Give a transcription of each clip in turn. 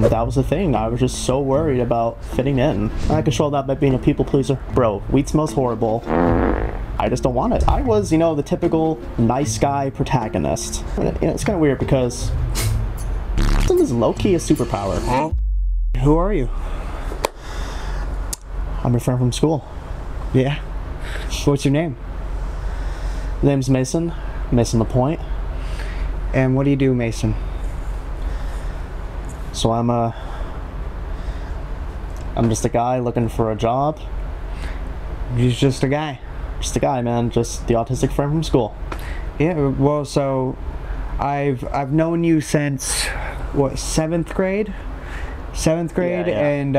But that was the thing. I was just so worried about fitting in. I controlled that by being a people pleaser. Bro, weed smells horrible. I just don't want it. I was, you know, the typical nice guy protagonist. It's kind of weird because Autism is low-key a superpower. Huh? Who are you? I'm your friend from school. Yeah. What's your name? Name's Mason. Mason LaPointe. And what do you do, Mason? So I'm just a guy looking for a job. He's just a guy. Just a guy, man. Just the autistic friend from school. Yeah. Well, so I've known you since what, 7th grade? 7th grade, yeah. And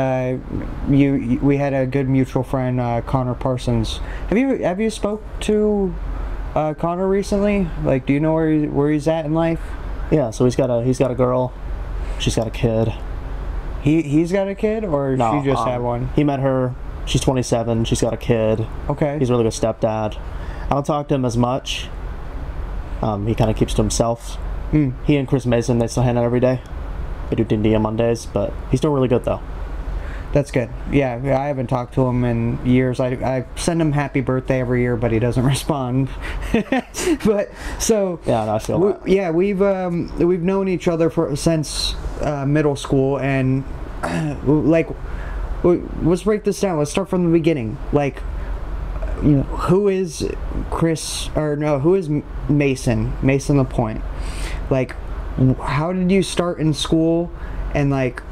we had a good mutual friend, Connor Parsons. Have you spoke to Connor recently? Like, do you know where he's at in life? Yeah. So he's got a girl. She's got a kid. He's got a kid, or No, she just had one? He met her. She's 27. She's got a kid. Okay. He's a really good stepdad. I don't talk to him as much. He kind of keeps to himself. He and Chris Mason, they still hang out every day. They do D&D on Mondays, but he's doing really good though. That's good. Yeah, I haven't talked to him in years. I send him happy birthday every year, but he doesn't respond. But so yeah, no, I feel that. Yeah, we've known each other since middle school, and like, let's break this down. Let's start from the beginning. Like, you know, who is Chris, or no, who is Mason LaPointe? Like, how did you start in school, and like,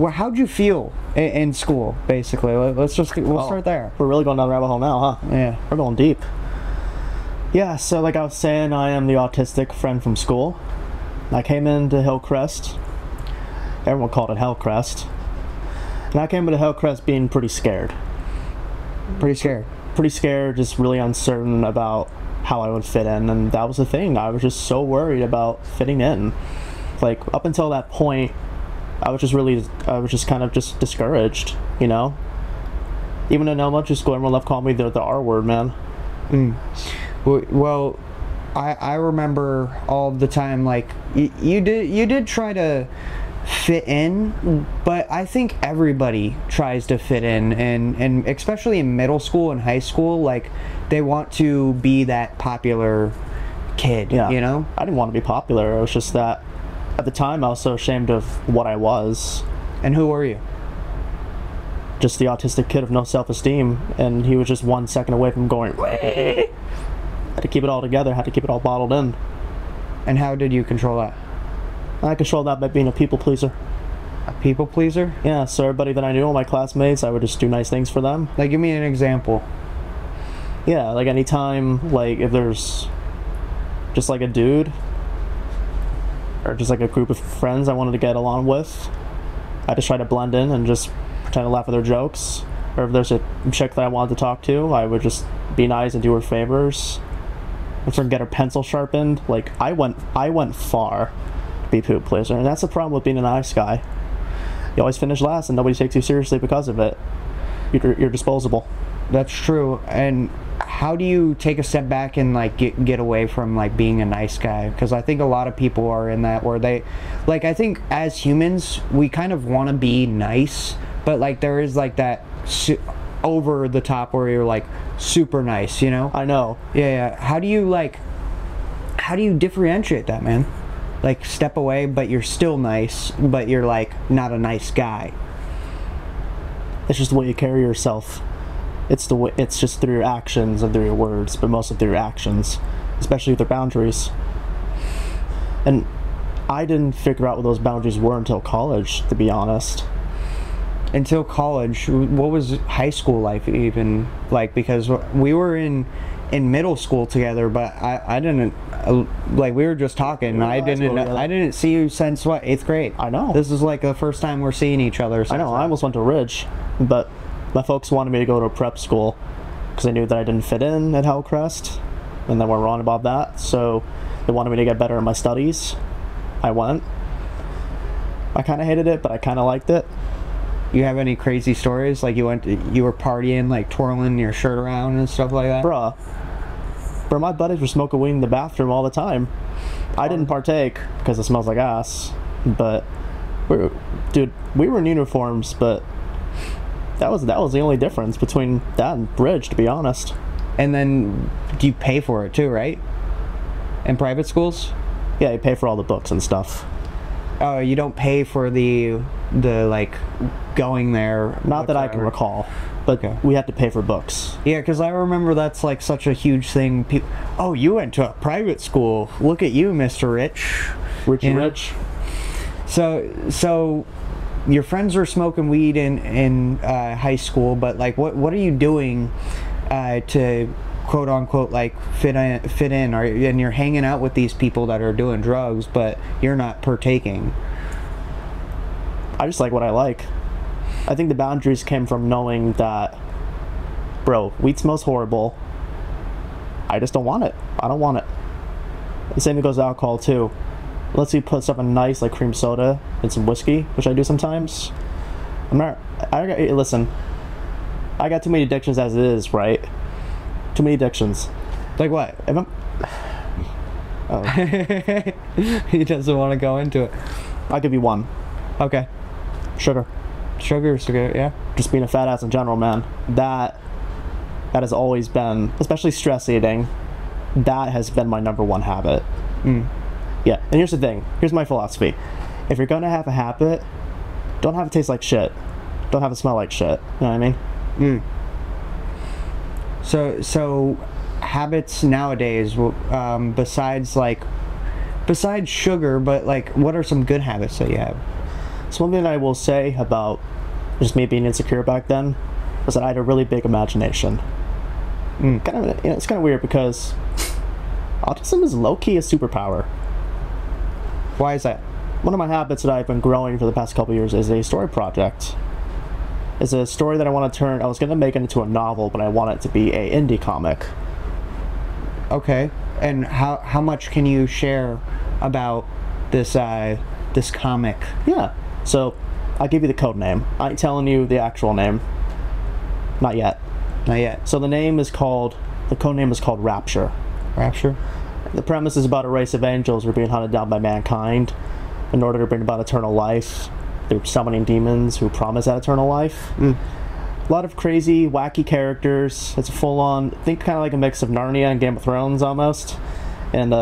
how'd you feel in school, basically? We'll start there. We're really going down the rabbit hole now, huh? Yeah. We're going deep. Yeah, so like I was saying, I am the autistic friend from school. I came into Hillcrest. Everyone called it Hillcrest. And I came into Hillcrest being pretty scared. Pretty scared? Pretty scared, just really uncertain about how I would fit in. And that was the thing. I was just so worried about fitting in. Like, up until that point, I was just kind of discouraged, you know? Even in elementary school, everyone loved calling me the R word, man. Well, I remember all the time, like, you did try to fit in, but I think everybody tries to fit in, and especially in middle school and high school, like, they want to be that popular kid, yeah. You know? I didn't want to be popular. It was just that at the time I was so ashamed of what I was. And who were you? Just the autistic kid of no self-esteem, and he was just 1 second away from going, "Wah!" Had to keep it all together, had to keep it all bottled in. And how did you control that? I controlled that by being a people pleaser. A people pleaser? Yeah, so everybody that I knew, all my classmates, I would just do nice things for them. Like, give me an example. Yeah, like anytime, like if there's just like a dude or just like a group of friends I wanted to get along with, I just try to blend in and just pretend to laugh at their jokes. Or if there's a chick that I wanted to talk to, I would just be nice and do her favors. If I get her pencil sharpened, like I went far to be a people pleaser, and that's the problem with being a nice guy. You always finish last, and nobody takes you seriously because of it. You're disposable. That's true. And how do you take a step back and like get away from like being a nice guy? Because I think a lot of people are in that where they, like, I think as humans we kind of want to be nice, but like there is like that over the top where you're like super nice, you know? I know. Yeah. How do you differentiate that, man? Like, step away, but you're still nice, but you're like not a nice guy. It's just the way you carry yourself. It's just through your actions and through your words, but mostly through your actions, especially with their boundaries. And I didn't figure out what those boundaries were until college, to be honest. Until college? What was high school life even like? Because we were in middle school together, but I didn't, like, we were just talking. I didn't see you since what, 8th grade? I know. This is like the first time we're seeing each other. I know. I almost went to Ridge, but my folks wanted me to go to a prep school because they knew that I didn't fit in at Hillcrest, and they were wrong about that. So they wanted me to get better in my studies. I went. I kind of hated it, but I kind of liked it. You have any crazy stories? Like you were partying, like twirling your shirt around and stuff like that? Bruh, my buddies were smoking weed in the bathroom all the time. I didn't partake because it smells like ass, but Dude, we were in uniforms, but that was the only difference between that and bridge, to be honest. And then do you pay for it too, right? In private schools? Yeah, you pay for all the books and stuff. Oh, you don't pay for the like going there. Not that I can recall, but Okay. we had to pay for books. Yeah, because I remember that's like such a huge thing. Oh, you went to a private school. Look at you, Mr. Rich. Rich You and know? rich. So your friends are smoking weed in high school, but like what are you doing to quote unquote like fit in? And you're hanging out with these people that are doing drugs, but you're not partaking. I just like what I like. I think the boundaries came from knowing that, bro, weed smells horrible. I just don't want it. I don't want it. The same goes to alcohol too. Let's say you put stuff in nice like cream soda and some whiskey, which I do sometimes. Listen, I got too many addictions as it is, right? Too many addictions. Like what? If I'm, oh, He doesn't want to go into it. I'll give you one. Okay. Sugar. Sugar, yeah. Just being a fat ass in general, man. That has always been, especially stress eating, that has been my number one habit. Yeah, and here's the thing. Here's my philosophy. If you're gonna have a habit, don't have it taste like shit. Don't have it smell like shit. You know what I mean? So habits nowadays, besides sugar, but like, what are some good habits that you have? So one thing I will say about just me being insecure back then was that I had a really big imagination. It's kind of weird because autism is low-key a superpower. Why is that? One of my habits that I've been growing for the past couple years is a story project. It's a story that I want to turn. I was going to make it into a novel, but I want it to be a indie comic. Okay. And how much can you share about this this comic? Yeah. So I'll give you the code name. I ain't telling you the actual name. Not yet. Not yet. So the code name is called Rapture. Rapture? The premise is about a race of angels who are being hunted down by mankind in order to bring about eternal life. They're summoning demons who promise that eternal life. A lot of crazy, wacky characters. It's a full-on, think kind of like a mix of Narnia and Game of Thrones almost. And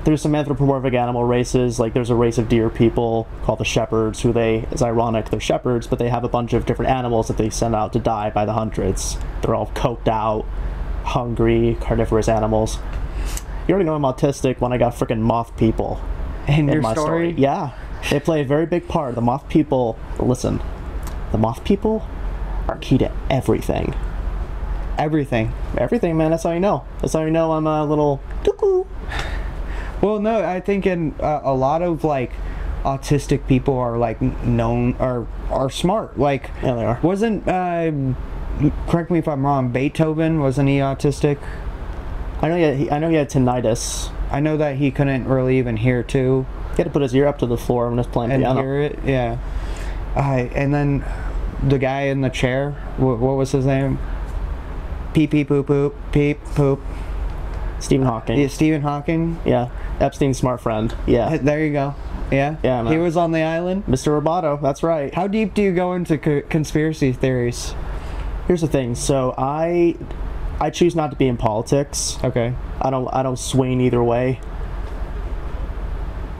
there's some anthropomorphic animal races. Like there's a race of deer people called the shepherds, it's ironic, they're shepherds, but they have a bunch of different animals that they send out to die by the hundreds. They're all coked out, hungry, carnivorous animals. You already know I'm autistic when I got freaking moth people In your my story? Yeah, they play a very big part. The moth people, listen, the moth people are key to everything. Everything, man. That's how you know. That's how you know I'm a little cuckoo. Well, no, I think in a lot of like autistic people are like known are smart. Like, Yeah, they are. wasn't correct me if I'm wrong, Beethoven, wasn't he autistic? I know he had tinnitus. I know that he couldn't really even hear too. He had to put his ear up to the floor when he was playing And piano. hear it, yeah. And then the guy in the chair, what was his name? Peep, peep, poop, poop, peep, poop. Stephen Hawking. Yeah, Stephen Hawking. Yeah, Epstein's smart friend. Yeah, There you go. Yeah? Yeah, man. He was on the island. Mr. Roboto. That's right. How deep do you go into conspiracy theories? Here's the thing. So I choose not to be in politics. Okay. I don't swing either way.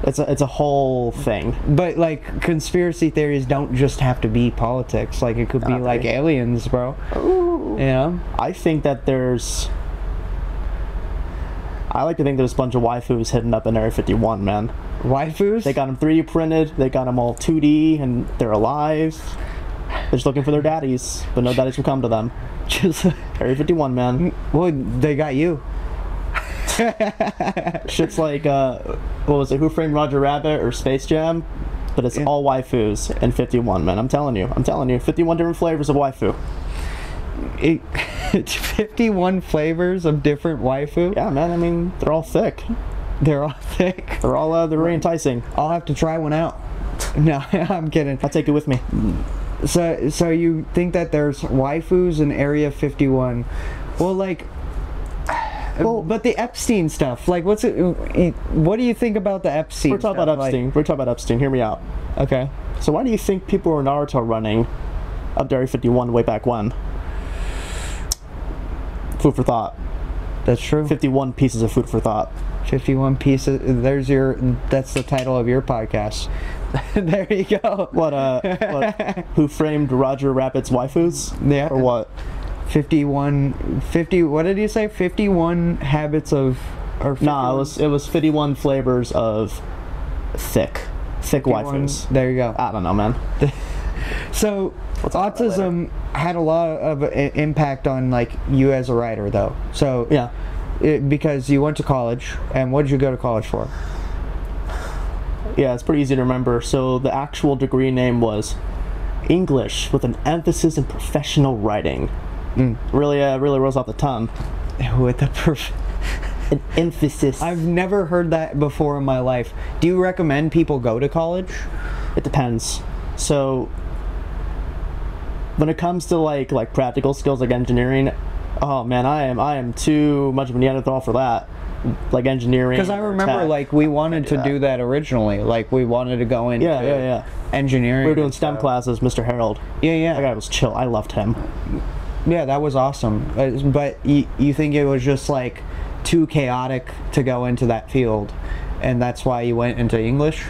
It's a whole thing. But like conspiracy theories don't just have to be politics. Like it could be like aliens, bro. Ooh. Yeah. I think that I like to think there's a bunch of waifus hidden up in Area 51, man. Waifus? They got them 3D printed, they got them all 2D, and they're alive. They're just looking for their daddies, but no daddies will come to them. Just Area 51, man. well, they got you. Shit's like, what was it, Who Framed Roger Rabbit or Space Jam? But it's all waifus in 51, man. I'm telling you. 51 different flavors of waifu. It's 51 flavors of different waifu. Yeah, man, I mean, they're all thick. They're all thick. They're very enticing. I'll have to try one out. No, I'm kidding. I'll take you with me. So you think that there's waifus in Area 51? Well, like, But the Epstein stuff, like, what do you think about the Epstein? We're talking about Epstein. We're talking about Epstein. Hear me out. Okay. So why do you think people were Naruto running up to Area 51 way back when? Food for thought. That's true. 51 pieces of food for thought. 51 pieces. That's the title of your podcast. There you go. What, who framed Roger Rabbit's waifus? Yeah. Or what? 50, what did you say? 51 habits of... Or 51? Nah, it was 51 flavors of thick 51, waifus. There you go. I don't know, man. So, autism had a lot of impact on, like, you as a writer, though. So, yeah. Because you went to college, and what did you go to college for? Yeah, it's pretty easy to remember. So, the actual degree name was English with an emphasis in professional writing. Really rolls off the tongue. With an emphasis. I've never heard that before in my life. Do you recommend people go to college? It depends. So, when it comes to like practical skills like engineering, oh man, I am too much of a Neanderthal for that. Like engineering. Because I remember, like, we wanted to do that originally. Like, we wanted to go into engineering. We were doing STEM classes, Mr. Harold. Yeah. That guy was chill. I loved him. Yeah, that was awesome. But you think it was just, like, too chaotic to go into that field, and that's why you went into English?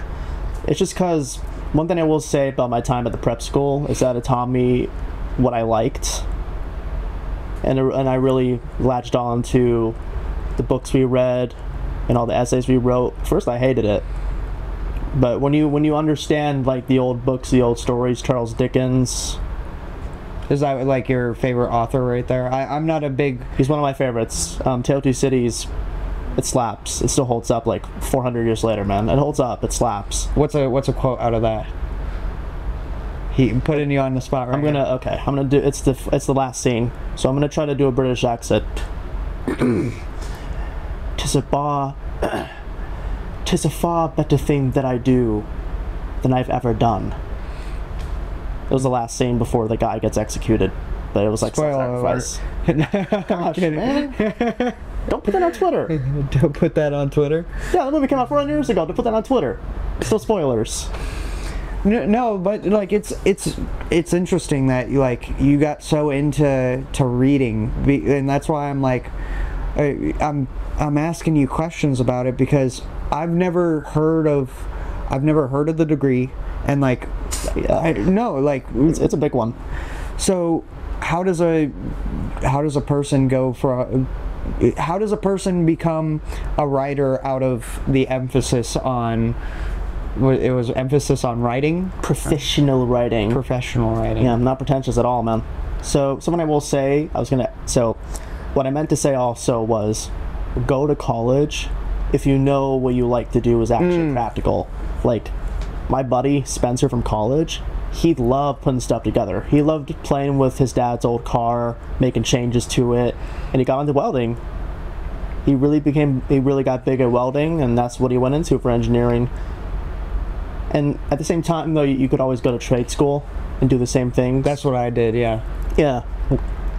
It's just because one thing I will say about my time at the prep school is that it taught me what I liked, and I really latched on to the books we read and all the essays we wrote. First, I hated it, but when you understand like the old books, the old stories, Charles Dickens. Is that like your favorite author right there? I'm not a big... He's one of my favorites. Tale of Two Cities, it slaps. It still holds up like 400 years later, man. It holds up. It slaps. What's a quote out of that? He putting you on the spot right I'm gonna do... It's the last scene. So I'm gonna try to do a British accent. Tis a far better thing that I do than I've ever done. It was the last scene before the guy gets executed, but it was like self-sacrifice. Gosh, man. Don't put that on Twitter. Don't put that on Twitter? Yeah, the movie came out 400 years ago. Don't put that on Twitter. Still spoilers. No, but like it's interesting that you got so into reading, and that's why I'm like I'm asking you questions about it, because I've never heard of the degree, and like it's a big one. So how does a person become a writer out of the emphasis on... It was emphasis on writing? Professional writing. Yeah, I'm not pretentious at all, man. So something I will say, what I meant to say also was, go to college if you know what you like to do is actually practical. Like, my buddy Spencer from college, he loved putting stuff together. He loved playing with his dad's old car, making changes to it, and he got into welding. He really got big at welding, and that's what he went into for engineering. And at the same time, though, you could always go to trade school and do the same thing. That's what I did, yeah. Yeah.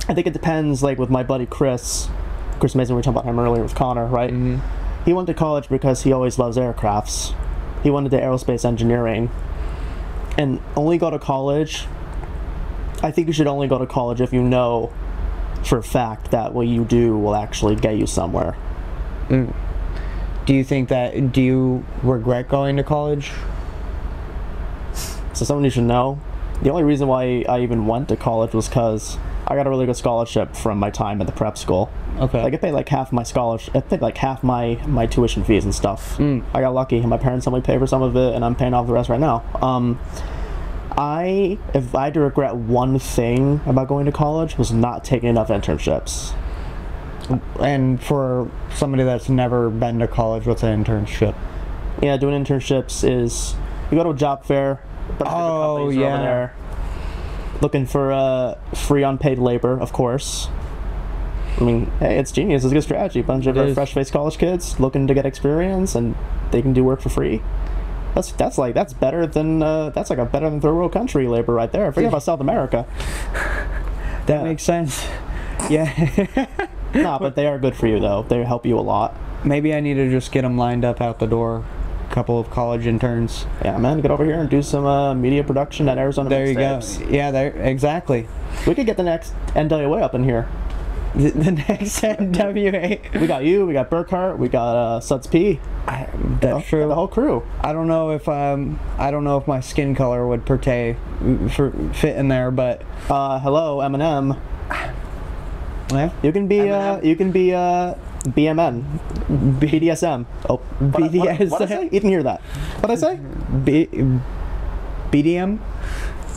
I think it depends, like with my buddy Chris Mason, we were talking about him earlier with Connor, right? Mm-hmm. He went to college because he always loves aircrafts. He went into aerospace engineering. And only go to college, I think you should only go to college if you know for a fact that what you do will actually get you somewhere. Do you regret going to college? So something you should know, the only reason why I even went to college was because I got a really good scholarship from my time at the prep school. Okay. Like, I paid like half my scholarship, I paid like half my tuition fees and stuff. I got lucky. My parents helped me pay for some of it, and I'm paying off the rest right now. If I had to regret one thing about going to college, was not taking enough internships. And for somebody that's never been to college, what's an internship? Yeah, doing internships is, you go to a job fair. Oh, yeah. Over there looking for free unpaid labor, of course. I mean, hey, it's genius. It's a good strategy. A bunch of fresh-faced college kids looking to get experience, and they can do work for free. That's better than better than third world country labor right there. Forget about South America. That makes sense. Yeah. No, but they are good for you though. They help you a lot. Maybe I need to just get them lined up out the door. A couple of college interns. Yeah, man, get over here and do some media production at Arizona. There you go. Mixtapes. Yeah, there exactly. We could get the next NWA up in here. The next NWA. We got you. We got Burkhart. We got Suds P. That's true. The whole crew. I don't know if my skin color would fit in there, but hello, Eminem. Yeah. You can be BMN, BDSM. Oh, BDSM. What did I say? You didn't hear that. What did I say? BDM.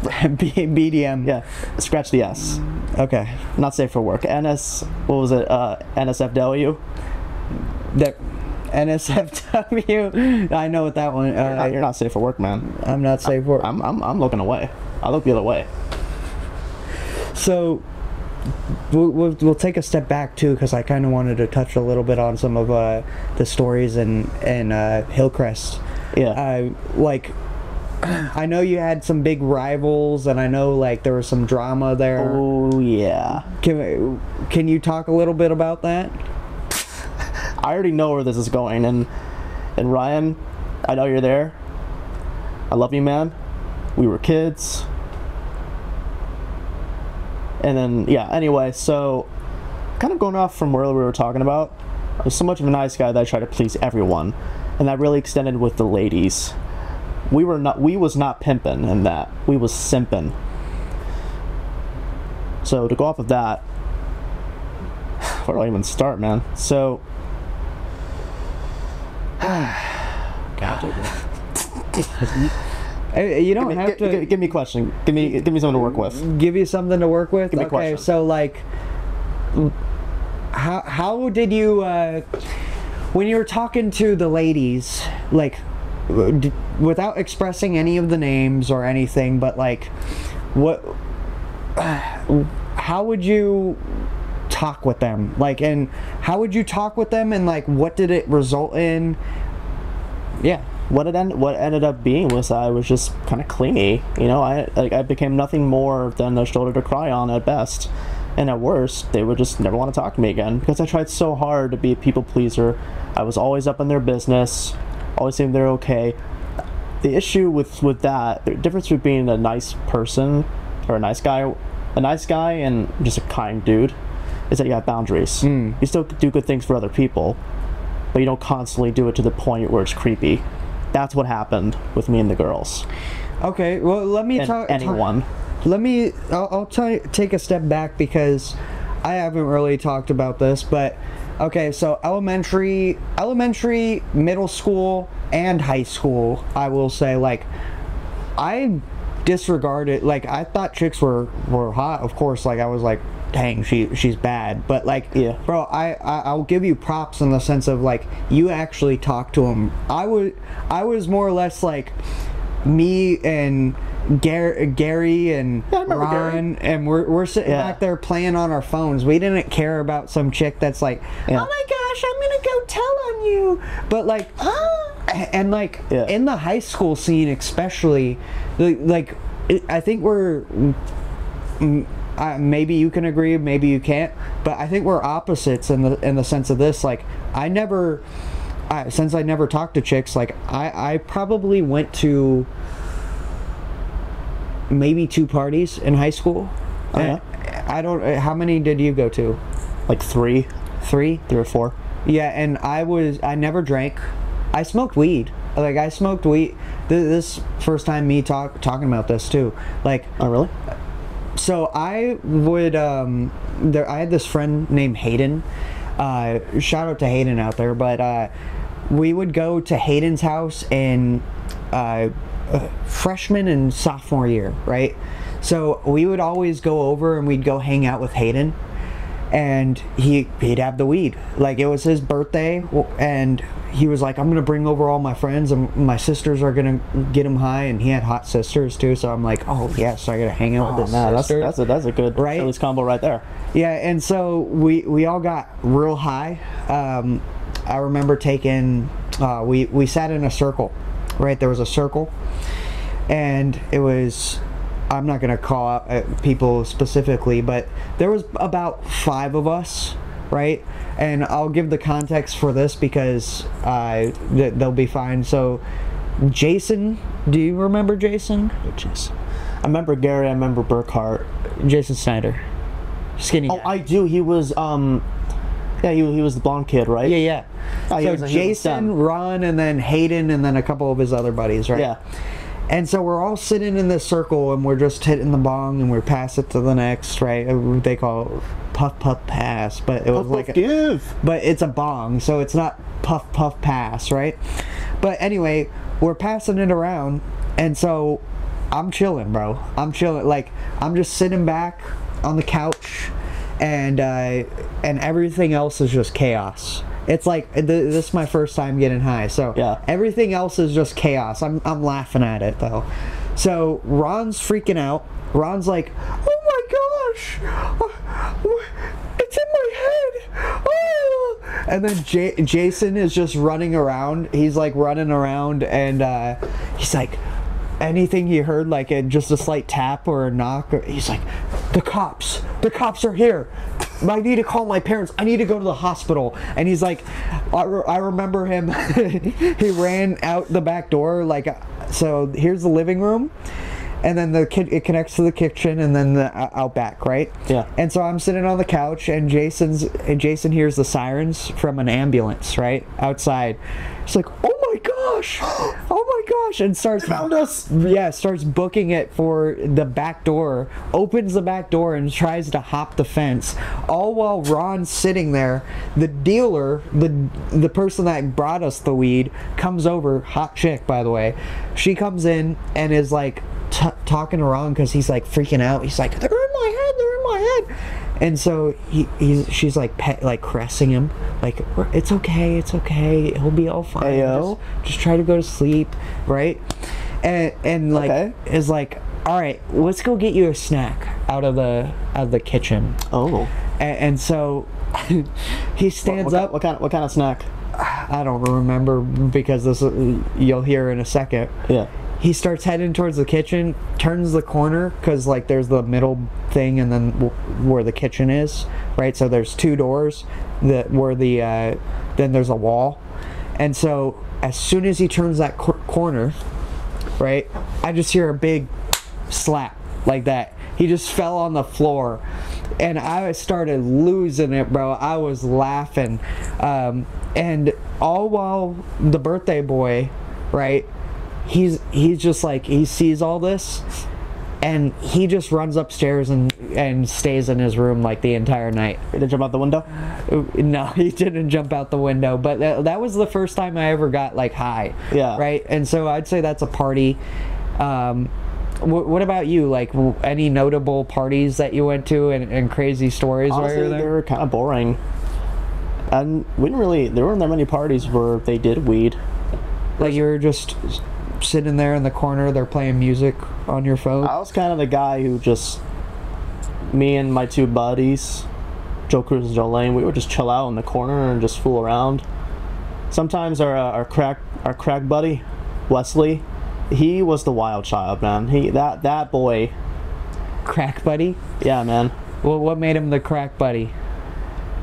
BDM. Yeah. Scratch the S. Okay. Not safe for work. NS. What was it? NSFW. That NSFW. I know what that one. You're not safe for work, man. I'm not safe for. I'm looking away. I look the other way. So we'll take a step back too, because I kind of wanted to touch a little bit on some of the stories in Hillcrest. Yeah. Like, I know you had some big rivals, and I know like there was some drama there. Oh yeah. Can you talk a little bit about that? I already know where this is going, and Ryan, I know you're there. I love you, man. We were kids. And then, yeah, anyway, so kind of going off from where we were talking about, I was so much of a nice guy that I tried to please everyone, and that really extended with the ladies. We was not pimping in that. We was simping. So to go off of that, where do I even start, man? So, God. You don't have to give me a question. Give me something to work with. Give you something to work with. Give me a Okay, question. so like, how did you when you were talking to the ladies, like, without expressing any of the names or anything, but like, how would you talk with them? Like, and how would you talk with them, and like, what did it result in? Yeah. What ended up being was I was just kind of clingy, you know. I became nothing more than a shoulder to cry on at best, and at worst, they would just never want to talk to me again because I tried so hard to be a people pleaser. I was always up in their business, always saying they're okay. The issue with that, the difference between a nice person or a nice guy and just a kind dude, is that you have boundaries. You still do good things for other people, but you don't constantly do it to the point where it's creepy. That's what happened with me and the girls. Okay, well, let me talk. Anyone. I'll take a step back because I haven't really talked about this, but okay, so elementary, middle school, and high school, I will say, like, I disregarded, like, I thought chicks were hot, of course, like, I was like, dang, she's bad, but like, yeah, bro, I'll give you props in the sense of like, you actually talked to him. I was more or less like me and Gary and Ron, and we're sitting back there playing on our phones. We didn't care about some chick that's like, oh my gosh, I'm gonna go tell on you, but like, and like in the high school scene especially, like I think we're maybe you can agree, maybe you can't, but I think we're opposites in the sense of this. Like, since I never talked to chicks, like I probably went to maybe 2 parties in high school. I don't. How many did you go to? Like 3 or 4. Yeah, and I never drank. I smoked weed. Like, I smoked weed. This first time me talking about this too. Like, oh really? So I would, I had this friend named Hayden. Shout out to Hayden out there. But we would go to Hayden's house in freshman and sophomore year, right? So we would always go over and we'd go hang out with Hayden. And he'd have the weed. Like, it was his birthday, and he was like, I'm gonna bring over all my friends, and my sisters are gonna get him high, and he had hot sisters too, so I'm like, oh yes, I gotta hang out with his sister. That's a good Phillies combo right there. Yeah, and so we all got real high. I remember taking, we sat in a circle, right? There was a circle, and it was, I'm not going to call out people specifically, but there was about 5 of us right? And I'll give the context for this because they'll be fine. So, Jason, do you remember Jason? Jeez. I remember Gary. I remember Burkhart. Jason Snyder, skinny guy. Oh, I do. He was yeah, he was the blonde kid, right? Yeah, yeah. Oh, So Jason, Ron, and then Hayden, and then a couple of his other buddies, right? Yeah. And so we're all sitting in this circle, and we're just hitting the bong, and we're pass it to the next, right? They call it puff puff pass, but it was Puff, like puff, give. but it's a bong, so it's not puff puff pass, right? But anyway, we're passing it around, and so I'm chilling, bro. I'm chilling. Like, I'm just sitting back on the couch, and everything else is just chaos. It's like this is my first time getting high, so yeah. Everything else is just chaos. I'm laughing at it though. So Ron's freaking out. Ron's like, "Oh my gosh, it's in my head!" Oh! And then Jason is just running around. He's like running around, and he's like, anything he heard, like just a slight tap or a knock, he's like, the cops are here. I need to call my parents. I need to go to the hospital. And he's like, I remember him. He ran out the back door. Like, so here's the living room, and then it connects to the kitchen, and then the out back, right? Yeah. And so I'm sitting on the couch, and Jason hears the sirens from an ambulance, right, outside. He's like, oh my gosh, and starts found us. Yeah, starts booking it for the back door, opens the back door and tries to hop the fence, all while Ron's sitting there. The dealer, the person that brought us the weed, comes over. Hot chick, by the way. She comes in and is like talking to Ron because he's like freaking out. He's like, they're in my head. And so she's like caressing him, like, it's okay, he'll be all fine. Ayo. Just try to go to sleep, right? And like, okay. Is like, all right, let's go get you a snack out of the kitchen. Oh. And so he stands up. What kind of snack? I don't remember, because you'll hear in a second. Yeah. He starts heading towards the kitchen, turns the corner, because like there's the middle thing and then where the kitchen is, right? So there's two doors then there's a wall. And so as soon as he turns that corner, right, I just hear a big slap like that. He just fell on the floor, and I started losing it, bro. I was laughing, and all while the birthday boy, right, he's just like, he sees all this, and he just runs upstairs and stays in his room like the entire night. He didn't jump out the window? No, he didn't jump out the window, but that was the first time I ever got like high. Yeah. Right? And so I'd say that's a party. What about you? Like, any notable parties that you went to and crazy stories? Honestly, while you were there? they were kind of boring. And there weren't that many parties where they did weed. Like, you were just sitting there in the corner, they're playing music on your phone? I was kind of the guy who just, me and my two buddies, Joe Cruz and Joe Lane, we would just chill out in the corner and just fool around. Sometimes our crack buddy, Wesley, he was the wild child, man. That boy. Crack buddy? Yeah, man. Well, what made him the crack buddy?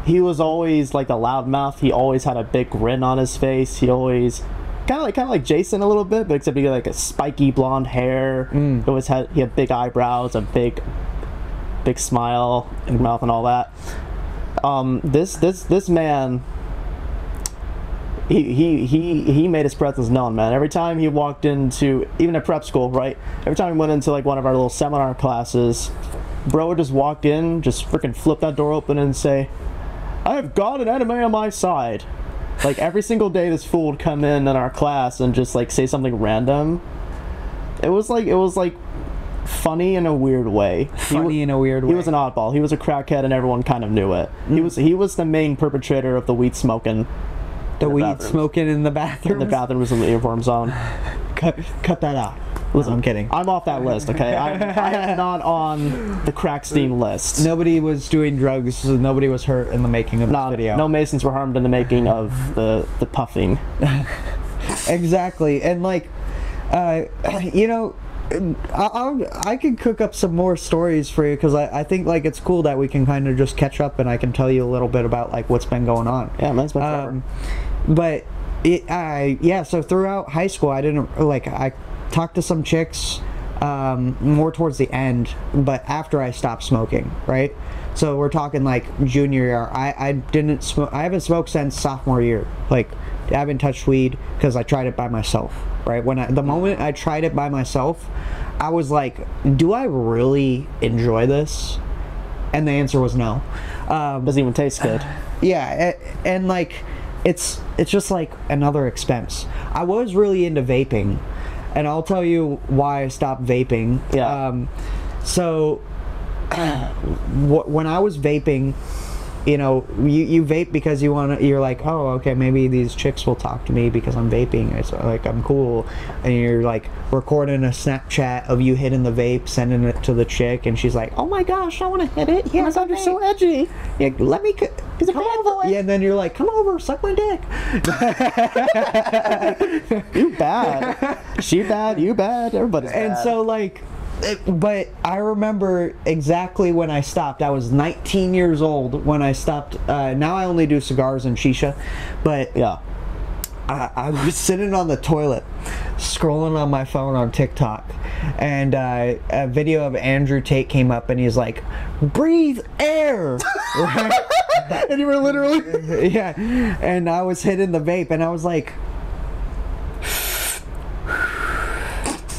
He was always like a loudmouth. He always had a big grin on his face. He always kind of like Jason a little bit, but except he had like a spiky blonde hair. He had big eyebrows, a big smile in his mouth, and all that. This man, he made his presence known, man. Every time he walked into, even at prep school, right? Every time he went into like one of our little seminar classes, bro would just walk in, just freaking flip that door open and say, "I have God and anime on my side." Like, every single day this fool would come in our class and just like say something random. It was like funny in a weird way. Funny in a weird way. He was an oddball. He was a crackhead, and everyone kind of knew it. He was the main perpetrator of the weed smoking. The weed smoking in the bathroom. In the bathrooms in the uniform zone. Cut that out. Listen, I'm kidding. I'm off that list, okay? I am not on the crack steam list. Nobody was doing drugs, so nobody was hurt in the making of this video. No Masons were harmed in the making of the puffing. Exactly. And like, you know, I could cook up some more stories for you, because I think like it's cool that we can kind of just catch up and I can tell you a little bit about like what's been going on. Yeah, man, it's been forever. But so throughout high school, I talked to some chicks more towards the end, but after I stopped smoking, right? So we're talking like junior year. I didn't smoke. I haven't smoked since sophomore year. Like, I haven't touched weed because I tried it by myself, right? The moment I tried it by myself, I was like, do I really enjoy this? And the answer was no. Doesn't even taste good. Yeah, and like, it's just like another expense. I was really into vaping, and I'll tell you why I stopped vaping. Yeah. So when I was vaping, you know, you vape because you're like, oh, okay, maybe these chicks will talk to me because I'm vaping. It's like, I'm cool. And you're like recording a Snapchat of you hitting the vape, sending it to the chick, and she's like, oh my gosh, I want to hit it. Yeah, oh my God, you're so edgy. Yeah, let me He's a come bad over. boy. Yeah, and then you're like, come over, suck my dick. You bad. She bad, you bad, everybody's bad. And so like, but I remember exactly when I stopped. I was 19 years old when I stopped. Now I only do cigars and shisha, but yeah, I was sitting on the toilet scrolling on my phone on TikTok, and a video of Andrew Tate came up, and he's like, breathe air. Right? And you were literally yeah, and I was hitting the vape, and I was like,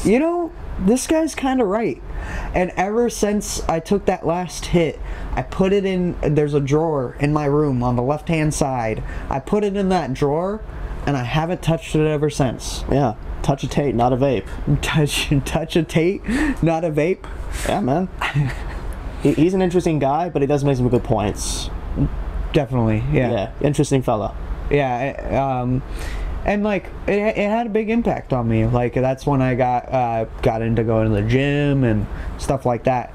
you know, this guy's kind of right. And ever since I took that last hit, I put it in, there's a drawer in my room on the left hand side. I put it in that drawer, and I haven't touched it ever since. Yeah, touch a Tate, not a vape. Touch a Tate, not a vape. Yeah, man. He's an interesting guy, but he does make some good points. Definitely, yeah. Yeah, interesting fella. Yeah, and like it had a big impact on me. Like, that's when I got into going to the gym and stuff like that.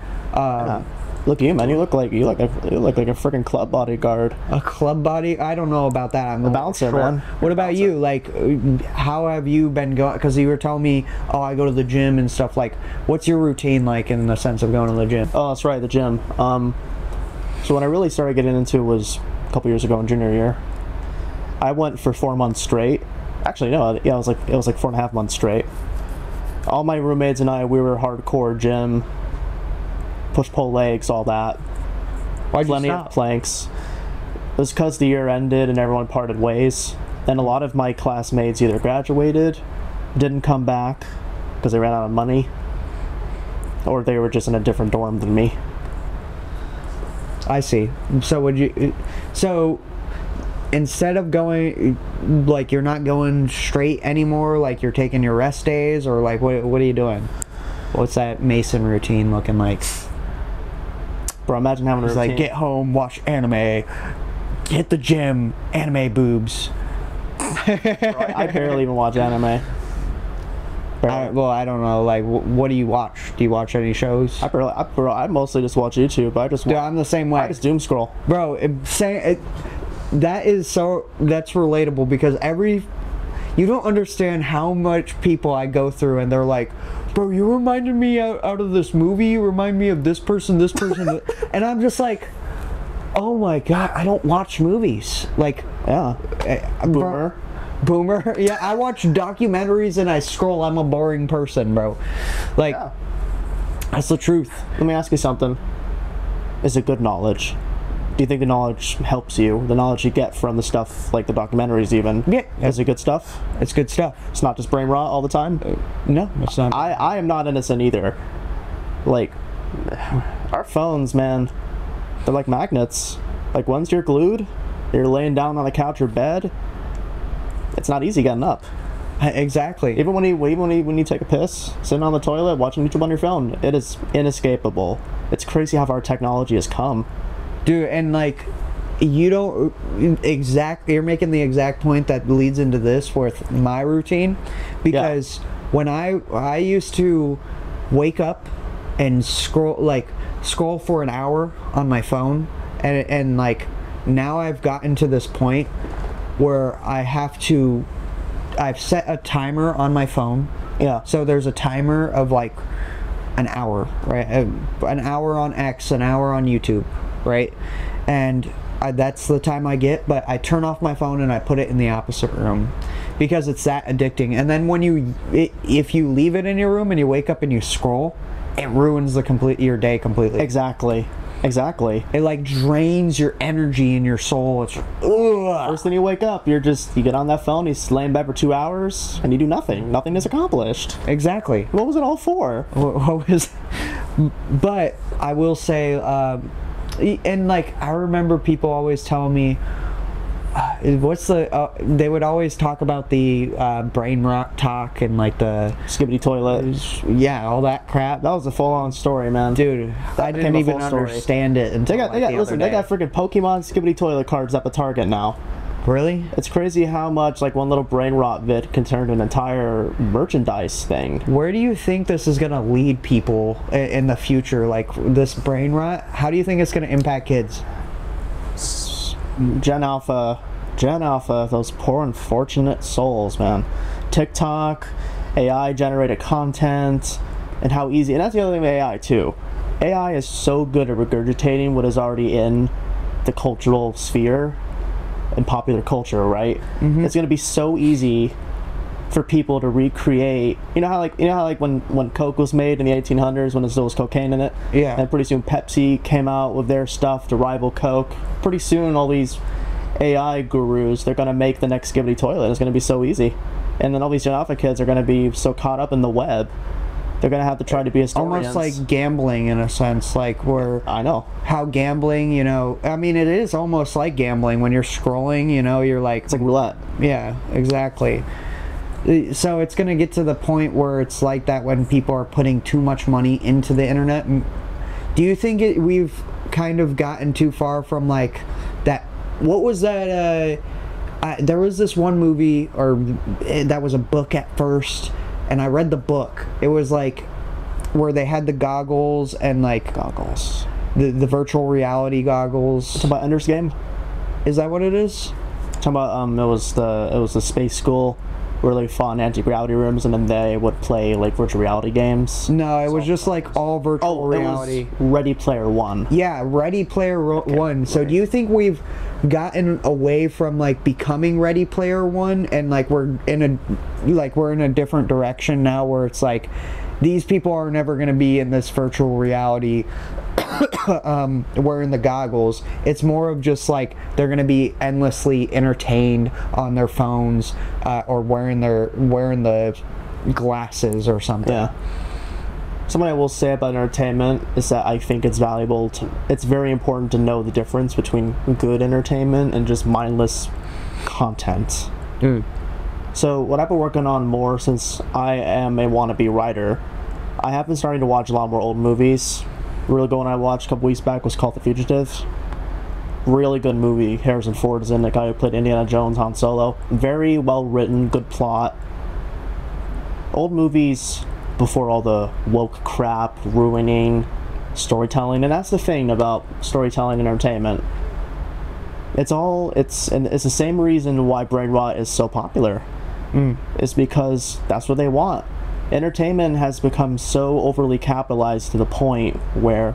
Look at you, man. You look like a freaking club bodyguard. A club body? I don't know about that. I'm a bouncer, man. What about you? Like, how have you been going? Because you were telling me, oh, I go to the gym and stuff. Like, what's your routine like in the sense of going to the gym? Oh, that's right, the gym. So when I really started getting into it was a couple years ago in junior year. I went for 4 months straight. Actually, no, yeah, it was like 4.5 months straight. All my roommates and I, we were hardcore gym, push-pull legs, all that. Why'd you Plenty stop? of planks. It was because the year ended and everyone parted ways. And a lot of my classmates either graduated, didn't come back because they ran out of money, or they were just in a different dorm than me. I see. So instead of going, like, you're not going straight anymore, like you're taking your rest days, or like what are you doing? What's that Mason routine looking like? Bro, imagine having a routine. Like, get home, watch anime, hit the gym, anime boobs. Bro, I barely even watch anime. Well, I don't know. Like, what do you watch? Do you watch any shows? I mostly just watch YouTube. Dude, I'm the same way. I just doom scroll. Bro, that's relatable, because you don't understand how much people I go through, and they're like, bro, you reminded me out of this movie, you remind me of this person, and I'm just like, oh my God, I don't watch movies. Like, yeah, Boomer. Yeah, I watch documentaries and I scroll. I'm a boring person, bro. Like, yeah. That's the truth. Let me ask you something. Is it good knowledge? Do you think the knowledge helps you? The knowledge you get from the stuff, like the documentaries even? Yeah. Is it good stuff? It's good stuff. It's not just brain rot all the time? No, it's not. I am not innocent either. Like, our phones, man, they're like magnets. Like, once you're glued, you're laying down on the couch or bed, it's not easy getting up. Exactly. Even when you take a piss, sitting on the toilet, watching YouTube on your phone, it is inescapable. It's crazy how far technology has come. Dude, and like, you're making the exact point that leads into this with my routine, because when I used to wake up and scroll for an hour on my phone, and like, now I've gotten to this point where I have to I've set a timer on my phone. Yeah. So there's a timer of like an hour, right? An hour on X, an hour on YouTube, right? And that's the time I get, but I turn off my phone and I put it in the opposite room because it's that addicting. And then when if you leave it in your room and you wake up and you scroll, it ruins your day completely. Exactly. It like drains your energy and your soul. It's ugh. First thing you wake up, you get on that phone, you lay in bed for 2 hours, and you do nothing. Nothing is accomplished. Exactly. What was it all for? What was? But I will say, and like I remember people always telling me, what's the? They would always talk about the brain rot talk and like the Skibbity toilet. Yeah, all that crap. That was a full-on story, man. Dude, I didn't even understand it until they got freaking Pokemon Skibbity toilet cards up at Target now. Really? It's crazy how much like one little brain rot vid can turn to an entire merchandise thing. Where do you think this is gonna lead people in the future? Like this brain rot, how do you think it's gonna impact kids? Gen Alpha, those poor unfortunate souls, man. TikTok, AI generated content, and how easy, and that's the other thing with AI too. AI is so good at regurgitating what is already in the cultural sphere and popular culture, right? Mm-hmm. It's gonna be so easy for people to recreate. You know how like when Coke was made in the 1800s, when there still was cocaine in it. Yeah. And pretty soon Pepsi came out with their stuff to rival Coke. Pretty soon all these AI gurus, they're gonna make the next Skibbity toilet. It's gonna be so easy, and then all these Gen Alpha kids are gonna be so caught up in the web. They're gonna have to try to be historians. Almost like gambling in a sense, like where I know how gambling, you know, I mean it is almost like gambling when you're scrolling, you know, you're like, it's like roulette. Yeah, exactly. So it's gonna get to the point where it's like that when people are putting too much money into the internet. Do you think we've kind of gotten too far from like that? What was that? There was this one movie, or that was a book at first, and I read the book. It was like where they had the goggles and like the virtual reality goggles. Talking about Ender's Game. Is that what it is? Talking about it was the space school where they fought in anti-gravity rooms, and then they would play like virtual reality games. No, it was just like all virtual reality. It was Ready Player One. Yeah, Ready Player One. So do you think we've gotten away from like becoming Ready Player One, and like we're in a different direction now, where it's like these people are never going to be in this virtual reality wearing the goggles. It's more of just like they're going to be endlessly entertained on their phones, or wearing the glasses or something. Yeah. Something I will say about entertainment is that I think it's very important to know the difference between good entertainment and just mindless content. So what I've been working on more since I am a wannabe writer, I have been starting to watch a lot more old movies. Really good one I watched a couple weeks back was called The Fugitive. Really good movie. Harrison Ford is in it, the guy who played Indiana Jones, Han Solo. Very well written, good plot. Old movies before all the woke crap ruining storytelling, and that's the thing about storytelling and entertainment. It's the same reason why brain rot is so popular. It's because that's what they want. Entertainment has become so overly capitalized to the point where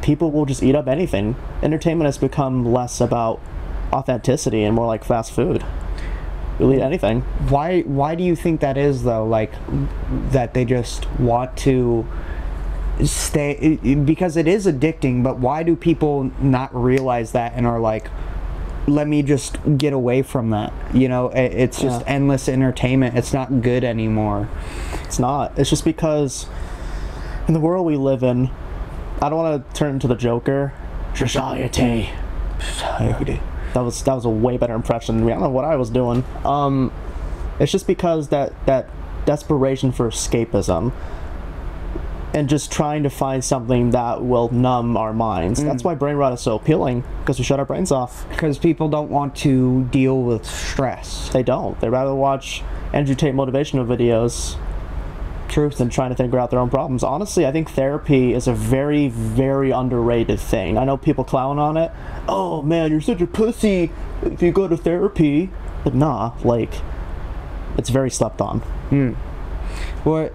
people will just eat up anything. Entertainment has become less about authenticity and more like fast food. You'll eat anything. Why do you think that is though? Like that they just want to stay, because it is addicting, but why do people not realize that and are like, let me just get away from that? You know, it's just endless entertainment. It's not good anymore. It's not. It's just because in the world we live in, I don't want to turn into the Joker. Society. That was a way better impression than me. I don't know what I was doing. It's just because that desperation for escapism and just trying to find something that will numb our minds. That's why brain rot is so appealing, because we shut our brains off. Because people don't want to deal with stress. They don't. They'd rather watch Andrew Tate motivational videos than trying to figure out their own problems. Honestly, I think therapy is a very, very underrated thing. I know people clown on it. Oh man, you're such a pussy if you go to therapy. But nah, like, it's very slept on. Well,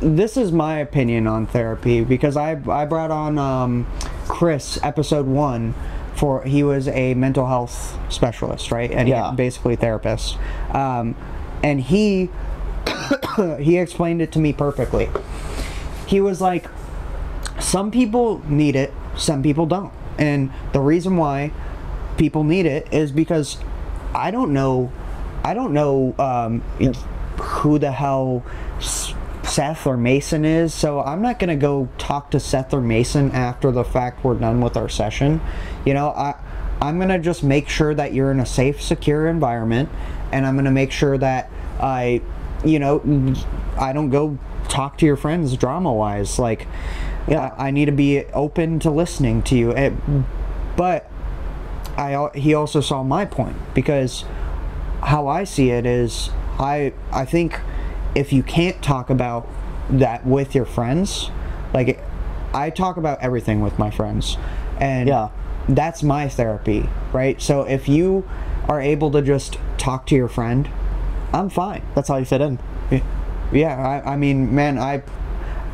this is my opinion on therapy, because I brought on Chris, episode 1, for he was a mental health specialist, right? And Yeah. he basically therapist. And he he explained it to me perfectly. He was like, some people need it, some people don't. And the reason why people need it is because I don't know who the hell Seth or Mason is, so I'm not gonna go talk to Seth or Mason after the fact we're done with our session. You know, I'm gonna just make sure that you're in a safe, secure environment, and I'm gonna make sure that I don't go talk to your friends drama-wise. Like, yeah, I need to be open to listening to you. But he also saw my point, because how I see it is, I think if you can't talk about that with your friends, like, I talk about everything with my friends, and Yeah. that's my therapy, right? So if you are able to just talk to your friend, I'm fine. That's how you fit in. Yeah, I mean, man,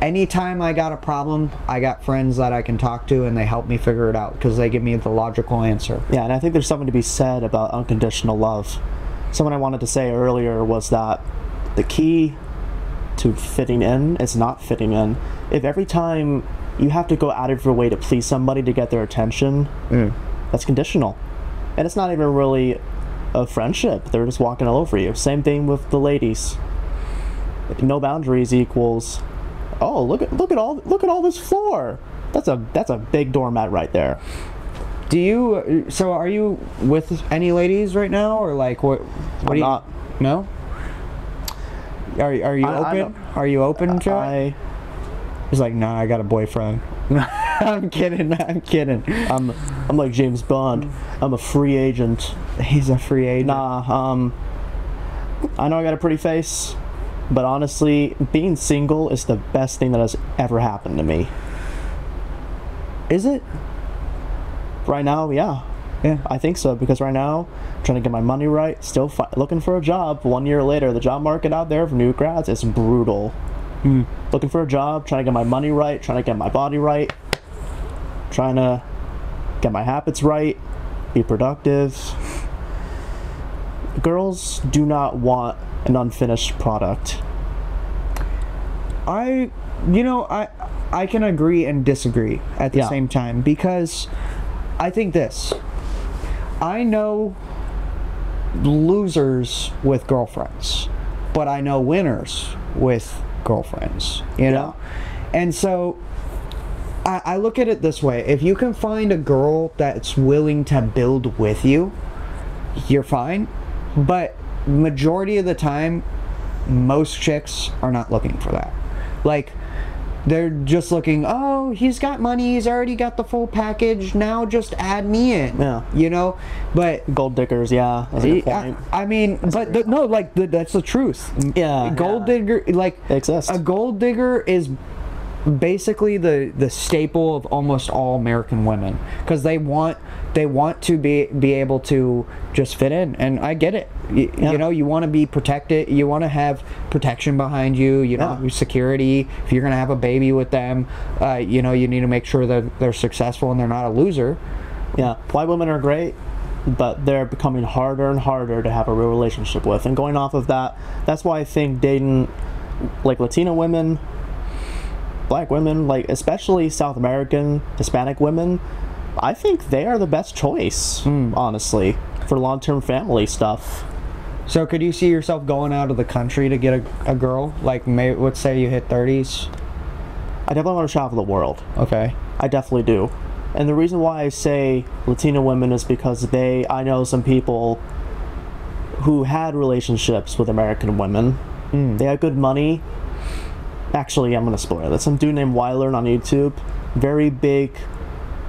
anytime I got a problem, I got friends that I can talk to, and they help me figure it out, because they give me the logical answer. Yeah, and I think there's something to be said about unconditional love. Something I wanted to say earlier was that the key to fitting in is not fitting in. If every time you have to go out of your way to please somebody to get their attention, that's conditional. And it's not even really a friendship. They're just walking all over you. Same thing with the ladies. No boundaries equals, oh, look at all this floor. That's a big doormat right there. So are you with any ladies right now, or like what I'm not. No? Are you open? Are you open to it? He's like, nah, I got a boyfriend. I'm kidding. I'm like James Bond. I'm a free agent. He's a free agent. Nah, I know I got a pretty face, but honestly, being single is the best thing that has ever happened to me. Is it? Right now, yeah. Yeah. I think so, because right now, I'm trying to get my money right, still looking for a job. 1 year later, the job market out there for new grads is brutal. Looking for a job, trying to get my money right, trying to get my body right, trying to get my habits right, be productive. Girls do not want an unfinished product. I can agree and disagree at the same time, because I think this. I know losers with girlfriends, but I know winners with girlfriends, you know? And so I look at it this way. If you can find a girl that's willing to build with you, you're fine. But majority of the time, most chicks are not looking for that. Like, they're just looking, oh, he's got money, he's already got the full package, now just add me in. Yeah. You know? But gold diggers, yeah, that's a good point. I mean, but no, like, that's the truth. Yeah. Gold digger, like, exists. A gold digger is basically the staple of almost all American women, because they want to be able to just fit in. And I get it. You know, you want to be protected, you want to have protection behind you, you know, security. If you're gonna have a baby with them, you know, you need to make sure that they're successful and they're not a loser. Yeah, white women are great, but they're becoming harder and harder to have a real relationship with. And going off of that, that's why I think dating like Latino women, black women, like especially South American, Hispanic women, I think they are the best choice, honestly, for long-term family stuff. So could you see yourself going out of the country to get a girl? Like, maybe, let's say you hit 30s. I definitely want to travel the world. Okay. I definitely do. And the reason why I say Latino women is because I know some people who had relationships with American women. They had good money. Actually, I'm going to spoil this. Some dude named Ware on YouTube. Very big.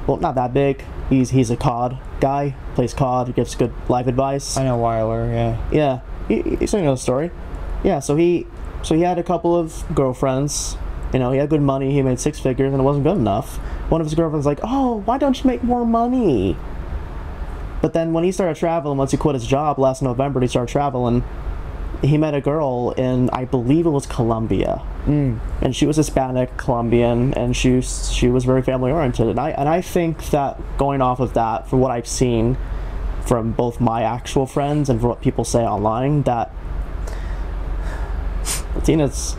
Well, not that big. He's a COD guy. Plays COD. Gives good life advice. I know Ware, yeah. Yeah. He's telling you the story. Yeah, so he had a couple of girlfriends. You know, he had good money. He made 6 figures, and it wasn't good enough. One of his girlfriends was like, oh, why don't you make more money? But then when he started traveling, once he quit his job last November, he started traveling. He met a girl in, I believe it was Colombia, and she was Hispanic, Colombian, and she was very family oriented. And I think that going off of that, from what I've seen from both my actual friends and from what people say online, that Latinas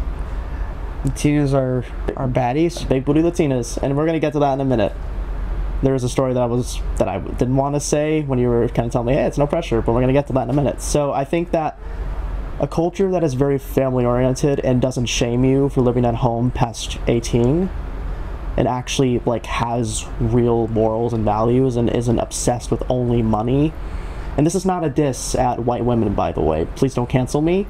are baddies. Big booty Latinas, and we're gonna get to that in a minute. There was a story that I didn't want to say when you were kind of telling me, hey, it's no pressure, but we're gonna get to that in a minute. So I think that a culture that is very family oriented and doesn't shame you for living at home past 18 and actually like has real morals and values and isn't obsessed with only money. And this is not a diss at white women, by the way. Please don't cancel me.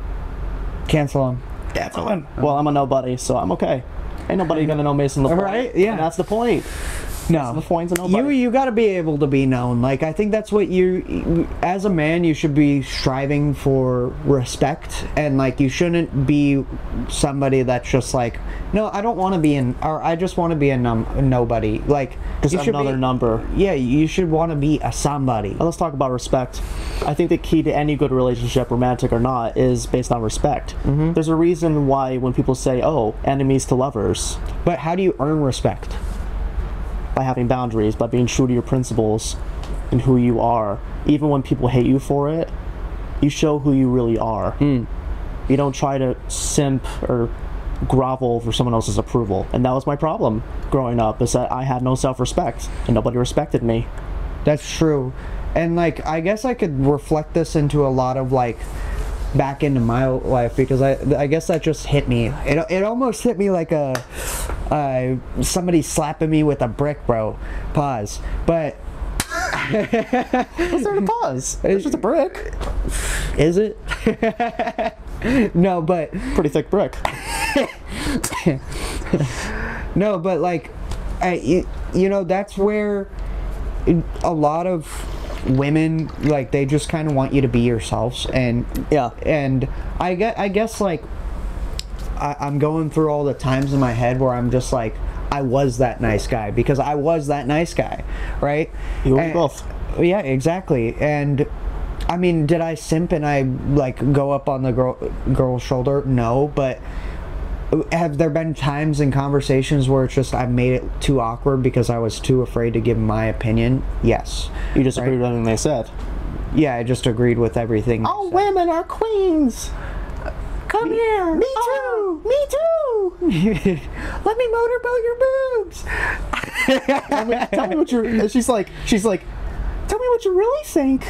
Cancel them. Cancel him. Well, I'm a nobody, so I'm okay. Ain't nobody gonna know Mason LaPointe. Right? Yeah. And that's the point. No, the points of nobody. You got to be able to be known. Like, I think that's what you, as a man, you should be striving for respect, and like you shouldn't be somebody that's just like, no, I don't want to be or I just want to be a nobody. Like, just another number. Yeah, you should want to be a somebody. Now let's talk about respect. I think the key to any good relationship, romantic or not, is based on respect. There's a reason why when people say, oh, enemies to lovers. But how do you earn respect? By having boundaries, by being true to your principles and who you are. Even when people hate you for it, you show who you really are. You don't try to simp or grovel for someone else's approval. And that was my problem growing up, is that I had no self-respect and nobody respected me. That's true. And like, I guess I could reflect this into a lot of like back into my life, because I guess that just hit me. It almost hit me like somebody slapping me with a brick, bro. Pause. But what's there to pause? It's just a brick. Is it? No, but pretty thick brick. No, but like, you know, that's where a lot of women, like, they just kind of want you to be yourselves. And yeah, and I guess like I'm going through all the times in my head where I'm just like, I was that nice guy, because I was that nice guy, right? You were both. Yeah, exactly. And I mean, did I simp and I like go up on the girl's shoulder? No, but have there been times in conversations where it's just I made it too awkward because I was too afraid to give my opinion? Yes. You just agreed with everything they said? Yeah, I just agreed with everything. All women are queens. Come here. Me too. Me too. Let me motorboat your boobs. Tell me what you're. She's like. Tell me what you really think.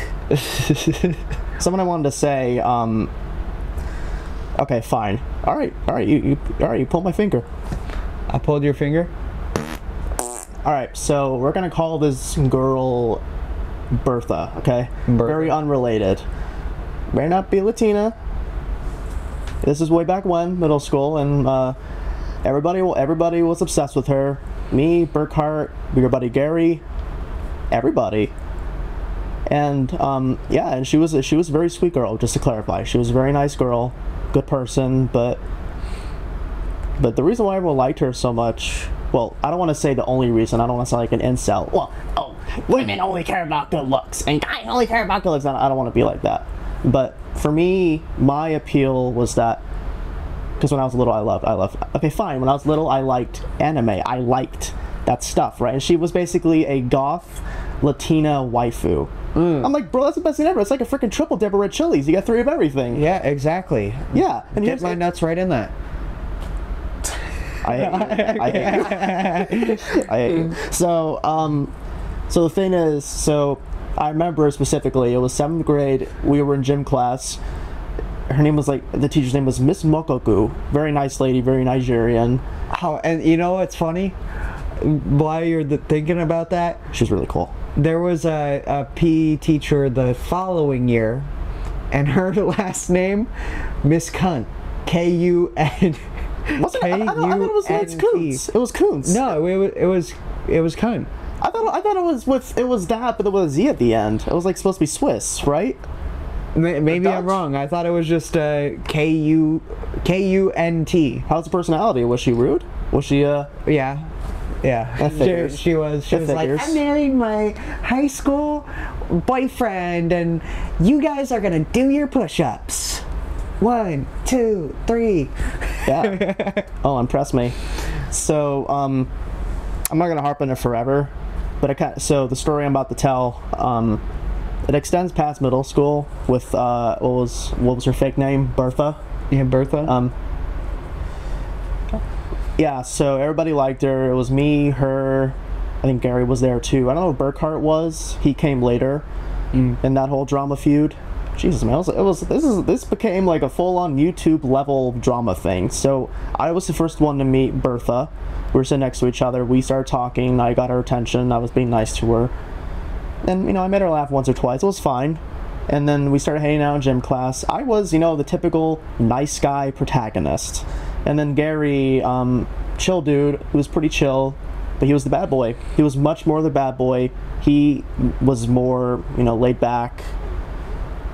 Something I wanted to say. Okay, fine. All right. You pulled my finger. I pulled your finger. All right. So we're gonna call this girl Bertha. Okay. Bertha. Very unrelated. May not be Latina. This is way back when, middle school, and everybody was obsessed with her. Me, Burkhart, your buddy Gary, everybody. And yeah, and she was a very sweet girl. Just to clarify, she was a very nice girl, good person. But the reason why everyone liked her so much, well, I don't want to say the only reason. I don't want to sound like an incel. Well, oh, women only care about good looks, and guys only care about good looks. I don't want to be like that. But for me, my appeal was that, because when I was little, I loved. Okay, fine. When I was little, I liked anime. I liked that stuff, right? And she was basically a goth Latina waifu. I'm like, bro, that's the best thing ever. It's like a freaking triple dip of red chilies. You got 3 of everything. Yeah, exactly. Yeah, and get my nuts right in that. I hate you. So the thing is, so I remember specifically, it was 7th grade. We were in gym class. Her name was the teacher's name was Miss Mokoku. Very nice lady, very Nigerian. Oh, and you know what's funny? While you're thinking about that, she's really cool. There was a PE teacher the following year, and her last name, Miss Cunt. K-U-N. I thought it was Kuntz. It was Kuntz. No, it was Cunt. I thought it was that, but there was a Z at the end. It was like supposed to be Swiss, right? Maybe I'm wrong. I thought it was just K-U-N-T. How's the personality? Was she rude? Was she Yeah. She was like, I married my high school boyfriend, and you guys are gonna do your push-ups. 1, 2, 3. Yeah. Oh, impress me. So, I'm not gonna harp on it forever, but so the story I'm about to tell, it extends past middle school with what was her fake name? Bertha. Yeah, Bertha. Yeah. So everybody liked her. It was me, her. I think Gary was there too. I don't know if Burkhart was. He came later in that whole drama feud. Jesus, man, this became like a full-on YouTube level drama thing. So I was the first one to meet Bertha. We were sitting next to each other. We started talking. I got her attention. I was being nice to her, and you know, I made her laugh once or twice. It was fine. And then we started hanging out in gym class. I was, you know, the typical nice guy protagonist. And then Gary, chill dude, who was pretty chill, but he was the bad boy. He was much more the bad boy. He was more, you know, laid back.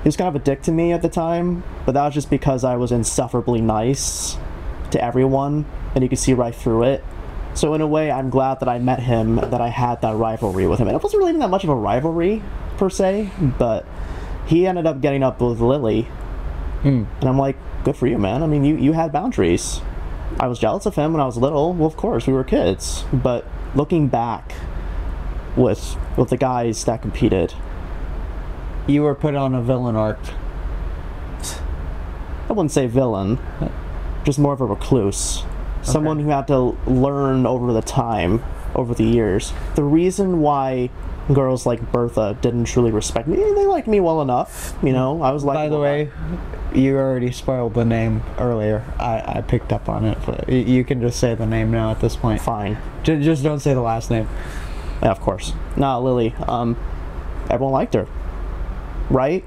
He was kind of a dick to me at the time, but that was just because I was insufferably nice to everyone, and you could see right through it. So in a way, I'm glad that I met him, that I had that rivalry with him. And it wasn't really even that much of a rivalry, per se, but he ended up getting up with Lily. And I'm like, good for you, man. I mean, you had boundaries. I was jealous of him when I was little. Well, of course, we were kids. But looking back with the guys that competed, You were put on a villain arc. I wouldn't say villain, just more of a recluse. Someone who had to learn over the years. The reason why girls like Bertha didn't truly respect me, they liked me well enough, you know. I was like. By the way, you already spoiled the name earlier. I picked up on it, but you can just say the name now at this point. Fine. Just don't say the last name. Yeah, of course. Nah, Lily. Everyone liked her, right?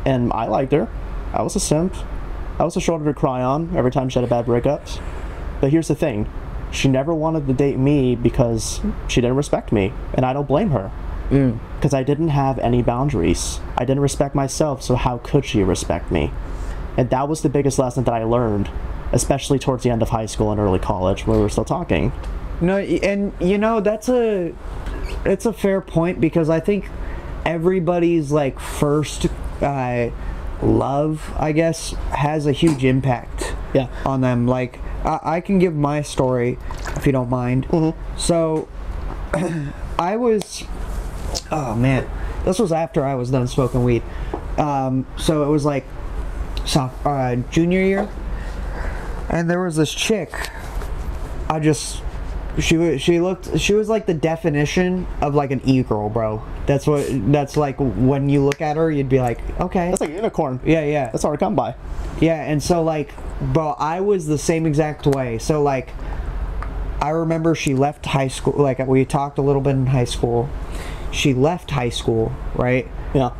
And I liked her. I was a simp. I was a shoulder to cry on every time she had a bad breakup. But here's the thing. She never wanted to date me because she didn't respect me. And I don't blame her. Because I didn't have any boundaries. I didn't respect myself, so how could she respect me? And that was the biggest lesson that I learned, especially towards the end of high school and early college, where we were still talking. No, and you know, it's a fair point, because I think everybody's like first love, I guess, has a huge impact on them. Like, I can give my story if you don't mind. So I was, oh man, this was after I was done smoking weed. So it was like junior year, and there was this chick. She was like the definition of like an e-girl, bro. That's like when you look at her, you'd be like, okay, That's like a unicorn. yeah. That's hard to come by. Yeah, and so like, bro, I was the same exact way. So like, I remember she left high school. Like, we talked a little bit in high school. She left high school, right? Yeah.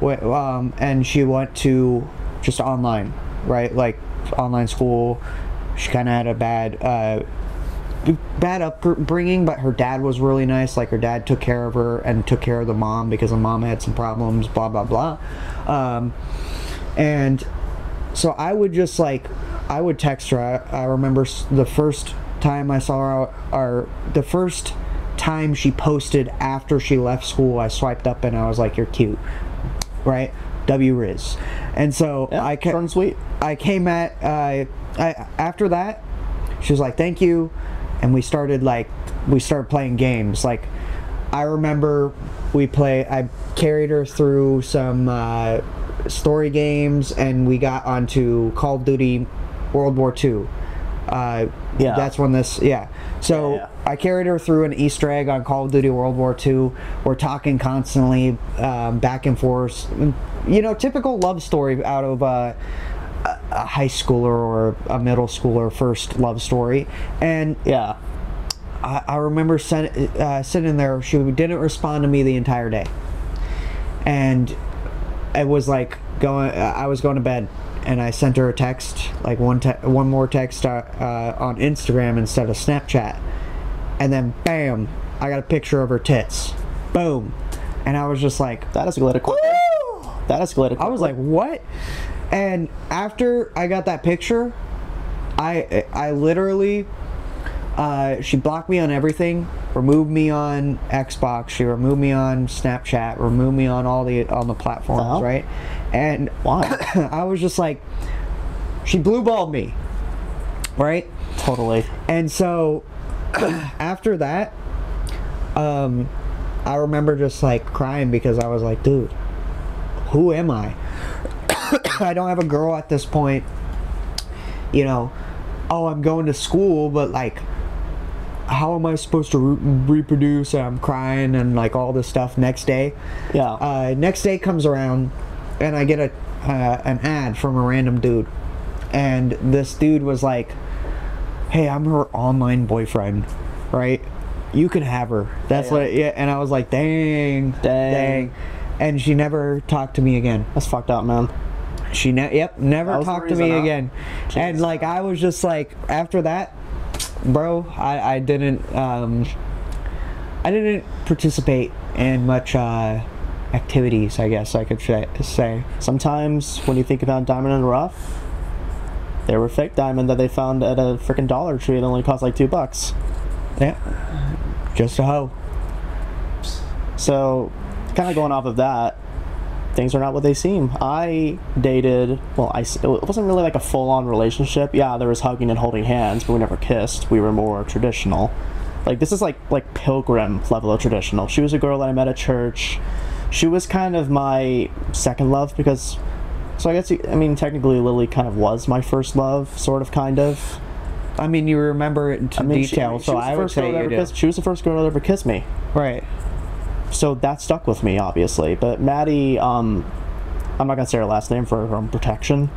And she went to just online, right? Like online school. She kind of had a bad upbringing, but her dad was really nice. Like, her dad took care of her and took care of the mom, because the mom had some problems, blah blah blah. And so I would just like, I would text her. I remember the first time I saw her, or the first time she posted after she left school, I swiped up and I was like, you're cute, right? W Riz. And so I short and sweet. I came at after that, she was like, thank you. And we started playing games. Like, I remember I carried her through some story games, and we got onto Call of Duty World War II. That's when this, So I carried her through an Easter egg on Call of Duty World War II. We're talking constantly, back and forth. You know, typical love story out of a high schooler or a middle schooler first love story. And I remember sitting there. She didn't respond to me the entire day, and it was like I was going to bed, and I sent her a text, like one more text on Instagram instead of Snapchat, and then bam, I got a picture of her tits. Boom. And I was just like, that escalated quickly. That escalated quickly. I was like, what? And after I got that picture, I literally She blocked me on everything, removed me on Xbox, she removed me on Snapchat, removed me on all the platforms, right? And why? I was just like, she blue balled me, right? Totally. And so after that, I remember just like crying because I was like, dude, who am I? I don't have a girl at this point, you know. Oh, I'm going to school, but like, how am I supposed to reproduce? And I'm crying and like all this stuff. Next day, next day comes around, and I get an ad from a random dude, and this dude was like, "Hey, I'm her online boyfriend, right? You can have her." That's what. Yeah, and I was like, "Dang." And she never talked to me again. That's fucked up, man. She never talked to me again. Jesus. And like I was just like, after that, bro, I didn't participate in much activities, I guess I could say. Sometimes when you think about diamond in the rough, they were fake diamond that they found at a freaking Dollar Tree that only cost like $2. Yeah, just a hoe. So kind of going off of that, things are not what they seem. I dated, well, it wasn't really like a full-on relationship. Yeah, there was hugging and holding hands, but we never kissed. We were more traditional. Like, this is like pilgrim level of traditional. She was a girl that I met at church. She was kind of my second love because, so I guess, I mean, technically Lily kind of was my first love, sort of, kind of. I mean, you remember it in detail, so I would say you do. She was the first girl that ever kissed me. Right. So that stuck with me, obviously. But Maddie, I'm not gonna say her last name for her own protection.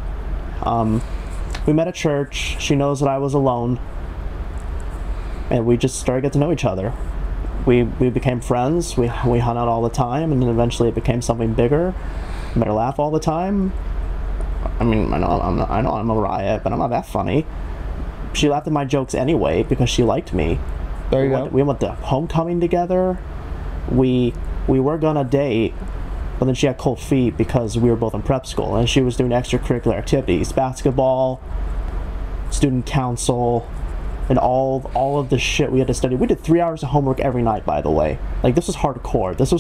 We met at church. She knows that I was alone, and we just started to get to know each other. We became friends. We hung out all the time, and then eventually it became something bigger. Made her laugh all the time. I mean, I know I'm a riot, but I'm not that funny. She laughed at my jokes anyway because she liked me. There you go. We went to homecoming together. We were gonna date, but then she had cold feet because we were both in prep school, and she was doing extracurricular activities, basketball, student council, and all of the shit we had to study. We did 3 hours of homework every night, by the way. Like, this was hardcore. This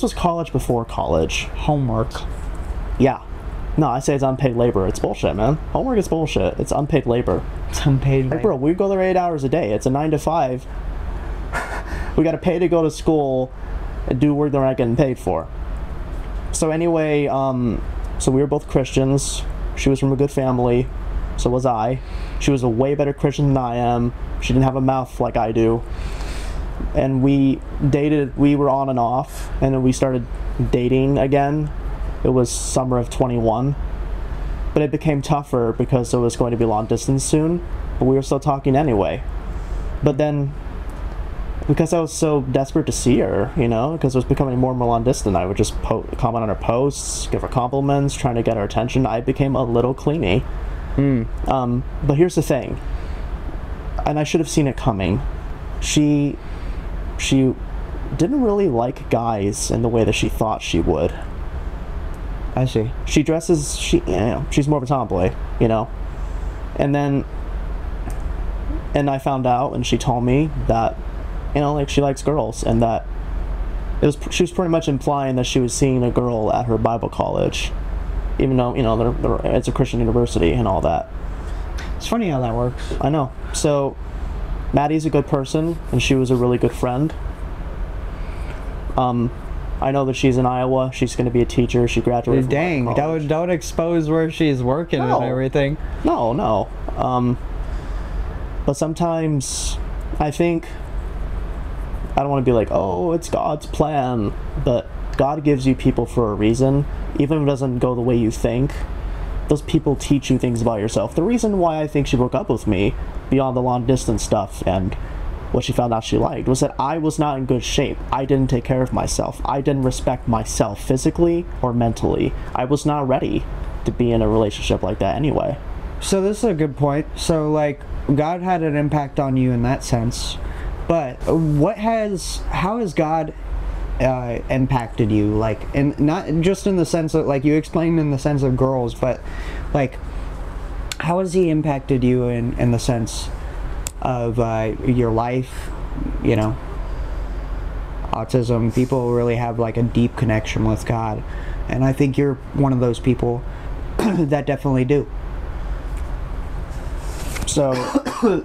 was college before college. Homework. Yeah. No, I say it's unpaid labor. It's bullshit, man. Homework is bullshit. It's unpaid labor. It's unpaid labor. Like, bro, we go there 8 hours a day. It's a 9 to 5. We gotta pay to go to school and do work that we're not getting paid for. So anyway, so we were both Christians. She was from a good family, so was I. She was a way better Christian than I am. She didn't have a mouth like I do. And we dated, we were on and off, and then we started dating again. It was summer of 21. But it became tougher because it was going to be long distance soon, but we were still talking anyway. But then, because I was so desperate to see her, you know, because it was becoming more and more long distance, I would just comment on her posts, give her compliments, trying to get her attention. I became a little clingy. But here's the thing, and I should have seen it coming. She didn't really like guys in the way that she thought she would. I see. She dresses, she's more of a tomboy, you know. And I found out, and she told me that, you know, like, she likes girls, and that she was pretty much implying that she was seeing a girl at her Bible college, even though, you know, it's a Christian university and all that. It's funny how that works. I know. So Maddie's a good person, and she was a really good friend. I know that she's in Iowa. She's going to be a teacher. She graduated. Dang! Don't expose where she's working and everything. No. But sometimes I think, I don't want to be like, oh, it's God's plan, but God gives you people for a reason. Even if it doesn't go the way you think, those people teach you things about yourself. The reason why I think she broke up with me, beyond the long distance stuff and what she found out she liked, was that I was not in good shape. I didn't take care of myself. I didn't respect myself physically or mentally. I was not ready to be in a relationship like that anyway. So this is a good point. So, like, God had an impact on you in that sense, but how has God impacted you, like, and not just in the sense of, like, you explained in the sense of girls, but like, how has he impacted you in the sense of your life, you know, autism, people really have like a deep connection with God, and I think you're one of those people that definitely do. So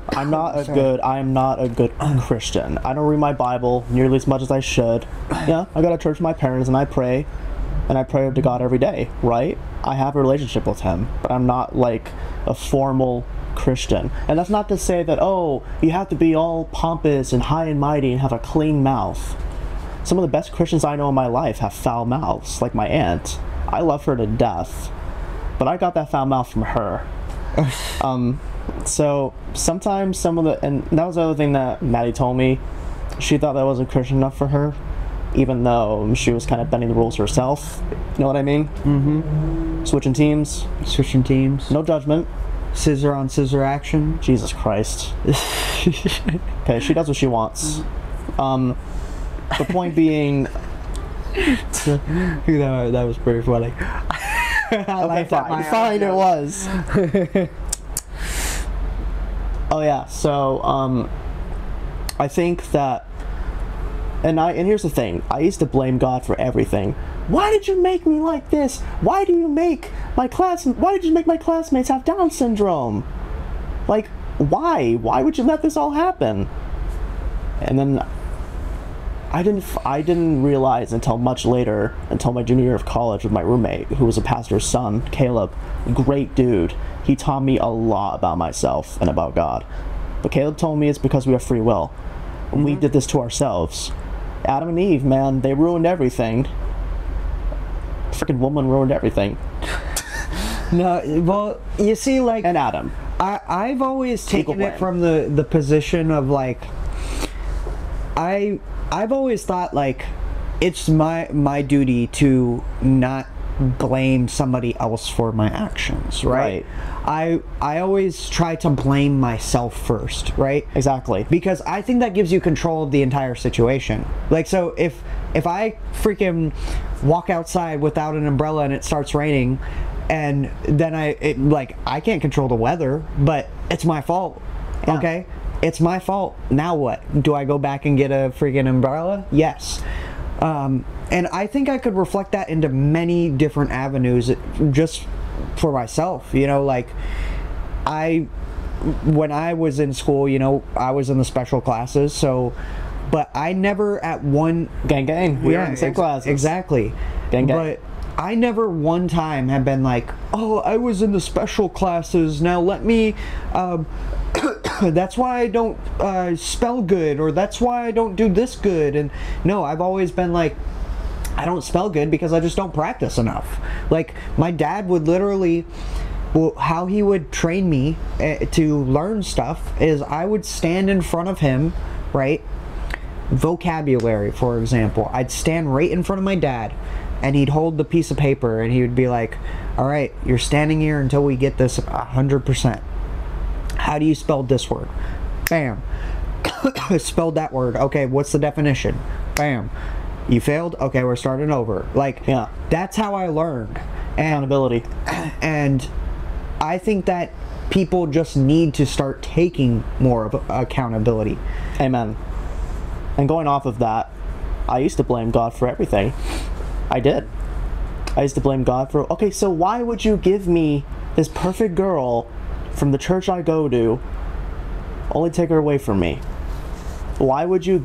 I'm not a good Christian. I don't read my Bible nearly as much as I should. Yeah, I go to church with my parents and I pray to God every day, right? I have a relationship with him, but I'm not like a formal Christian. And that's not to say that, oh, you have to be all pompous and high and mighty and have a clean mouth. Some of the best Christians I know in my life have foul mouths, like my aunt. I love her to death, but I got that foul mouth from her. So sometimes and that was the other thing that Maddie told me. She thought that wasn't Christian enough for her, even though she was kind of bending the rules herself. You know what I mean? Mm-hmm. Switching teams. No judgment. Scissor on scissor action. Jesus Christ. Okay, she does what she wants. The point being... that was pretty funny. Okay, fine, it was. Oh yeah, so I think that, and here's the thing, I used to blame God for everything. Why did you make me like this? Why did you make my classmates have Down syndrome? Like, why? Why would you let this all happen? And then I didn't realize until much later, until my junior year of college with my roommate, who was a pastor's son, Caleb. Great dude. He taught me a lot about myself and about God. But Caleb told me it's because we have free will. Mm-hmm. We did this to ourselves. Adam and Eve, man, they ruined everything. Freaking woman ruined everything. No, well, you see, like... And Adam. I've always taken it from the position of, like... I've always thought, like, it's my duty to not blame somebody else for my actions, right? I always try to blame myself first, right? Exactly. Because I think that gives you control of the entire situation. Like, so if I freaking walk outside without an umbrella and it starts raining, and then I can't control the weather, but it's my fault. Yeah. Okay? It's my fault. Now what? Do I go back and get a freaking umbrella? Yes. And I think I could reflect that into many different avenues just for myself. You know, like, when I was in school, you know, I was in the special classes, so, but I never at one... Gang. We were in the same classes. Exactly. Gang. But I never one time have been like, oh, I was in the special classes, now let me... that's why I don't spell good, or that's why I don't do this good. And no, I've always been like, I don't spell good because I just don't practice enough. Like, my dad would literally, well, how he would train me to learn stuff is I would stand in front of him, right? Vocabulary, for example. I'd stand right in front of my dad, and he'd hold the piece of paper, and he would be like, all right, you're standing here until we get this 100%. How do you spell this word? Bam. Spelled that word. Okay, what's the definition? Bam. You failed? Okay, we're starting over. Like, yeah. That's how I learned. Accountability. And I think that people just need to start taking more of accountability. Amen. And going off of that, I used to blame God for everything. I did. I used to blame God for, okay, so why would you give me this perfect girl from the church I go to, only take her away from me? Why would you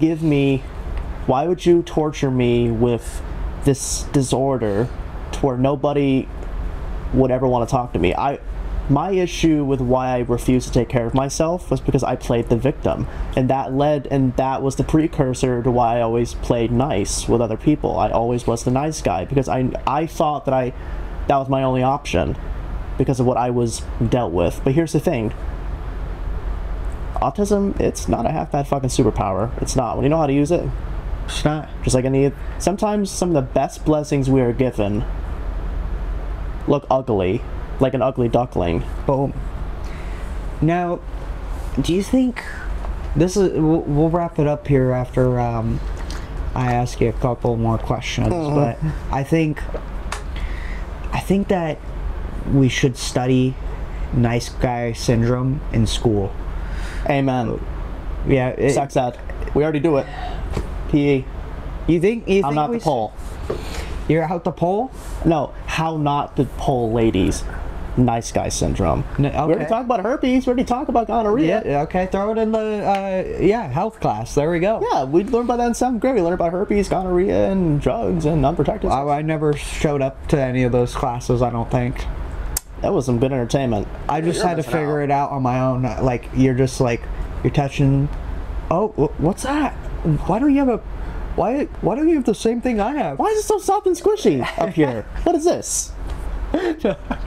torture me with this disorder to where nobody would ever want to talk to me? My issue with why I refused to take care of myself was because I played the victim, and that was the precursor to why I always played nice with other people. I always was the nice guy because I thought that was my only option because of what I was dealt with. But here's the thing. Autism, it's not a half-bad fucking superpower. It's not. When you know how to use it, it's not. Just like sometimes some of the best blessings we are given look ugly, like an ugly duckling. Boom. Now, do you think this is? We'll wrap it up here after I ask you a couple more questions. But I think that we should study nice guy syndrome in school. Amen. Yeah. Sex ed. We already do it. PE. You think I'm not the pole. You're out the pole? No, how not to pull ladies. Nice guy syndrome. Okay. We already talked about herpes. We already talked about gonorrhea. Yeah, okay, throw it in the health class. There we go. Yeah, we learned about that in 7th grade. We learned about herpes, gonorrhea, and drugs and unprotected. I never showed up to any of those classes, I don't think. That was some good entertainment. I just had to figure it out on my own. Like, you're just like, you're touching, oh, what's that? Why don't you have a, why don't you have the same thing I have? Why is it so soft and squishy up here? What is this? I'm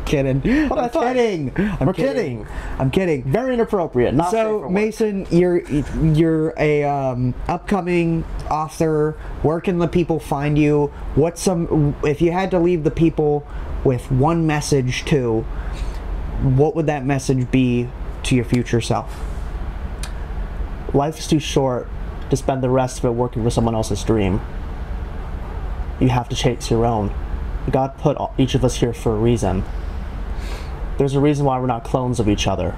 kidding. I'm kidding. We're kidding. I'm kidding. Very inappropriate. Not so, Mason, you're a upcoming author. Where can the people find you? If you had to leave the people with one message to, what would that message be to your future self? Life is too short to spend the rest of it working for someone else's dream. You have to chase your own. God put each of us here for a reason. There's a reason why we're not clones of each other.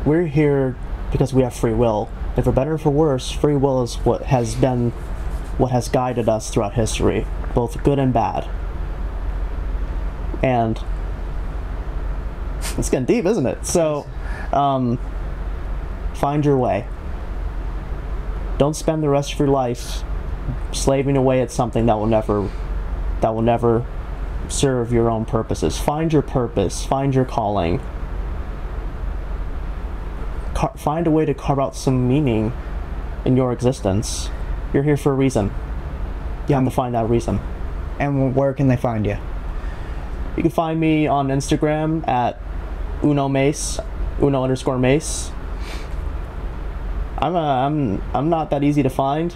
We're here because we have free will. And for better or for worse, free will is what has guided us throughout history, both good and bad. And it's getting deep, isn't it? So, find your way. Don't spend the rest of your life slaving away at something that will never serve your own purposes. Find your purpose. Find your calling. Find a way to carve out some meaning in your existence. You're here for a reason. You have to find that reason. And where can they find you? You can find me on Instagram at Uno_Mace. I'm not that easy to find.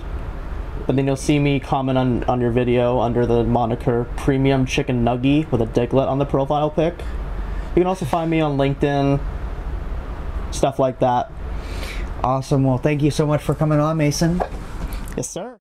But then you'll see me comment on your video under the moniker Premium Chicken Nuggie with a diglet on the profile pic. You can also find me on LinkedIn, stuff like that. Awesome. Well, thank you so much for coming on, Mason. Yes, sir.